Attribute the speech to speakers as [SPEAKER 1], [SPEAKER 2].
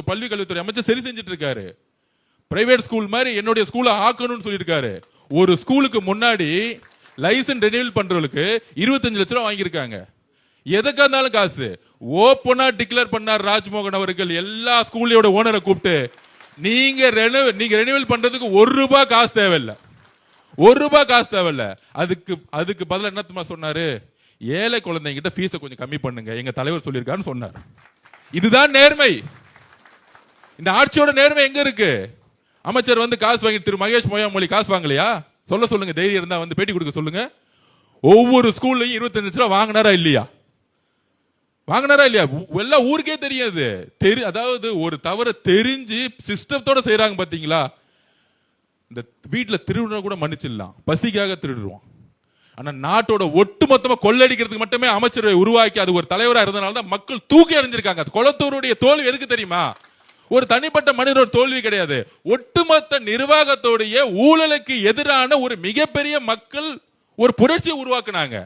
[SPEAKER 1] பள்ளி கல்வித்துறை அமைச்சர் சரி செஞ்சுட்டு இருக்காரு. பிரைவேட் ஸ்கூல் மாதிரி என்னுடைய ஸ்கூலை ஆக்கணும்னு சொல்லியிருக்காரு. ஒரு ஸ்கூலுக்கு முன்னாடி லைசன்ஸ் ரெனியூவல் பண்றவங்களுக்கு 25 லட்சம் ரூபாய் வாங்கியிருக்காங்க. எதுக்கா இருந்தாலும் காசு ஓப்பனா டிக்ளேர் பண்ணார் ராஜ்மோகன் அவர்கள். எல்லா ஸ்கூலோட ஓனரை கூப்பிட்டு நீங்க ரெனியூவல் பண்றதுக்கு ₹1 காசு தேவையில்லை, ₹1 காசு தேவையில்லை. அதுக்கு பதிலா என்ன சொன்னாரு, ஏழை குழந்தைங்கிட்ட ஃபீஸை கொஞ்சம் கம்மி பண்ணுங்க, எங்க தலைவர் சொல்லியிருக்காருன்னு சொன்னார். இதுதான் நேர்மை. இந்த ஆட்சியோட நேர்மை எங்க இருக்கு? அமைச்சர் வந்து காசு வாங்கி திரு மகேஷ் பொய்யாமொழி காசு வாங்கலையா? சொல்லுங்க, தைரியம் இருந்தா வந்து பேட்டி கொடுக்க சொல்லுங்க. ஒவ்வொரு ஸ்கூல்லையும் 25 லட்சம் ரூபாய் வாங்கினாரா இல்லையா? எல்லாம் ஊருக்கே தெரியாது. அதாவது ஒரு தவறு தெரிஞ்சு சிஸ்டத்தோட செய்யறாங்க பாத்தீங்களா? இந்த வீட்டுல திருடுற கூட மன்னிச்சிடலாம், பசிக்காக திருடுவோம். ஆனா நாட்டோட ஒட்டு மொத்தமா கொள்ளடிக்கிறதுக்கு மட்டுமே அமைச்சரை உருவாக்கி அது ஒரு தலைவரா இருந்தனால தான் மக்கள் தூக்கி அறிஞ்சிருக்காங்க. கொளத்தூருடைய தோல்வி எதுக்கு தெரியுமா? ஒரு தனிப்பட்ட மனிதனோட தோல்வி கிடையாது, ஒட்டுமொத்த நிர்வாகத்தோடைய ஊழலுக்கு எதிரான ஒரு மிகப்பெரிய மக்கள் ஒரு புரட்சியை உருவாக்குனாங்க.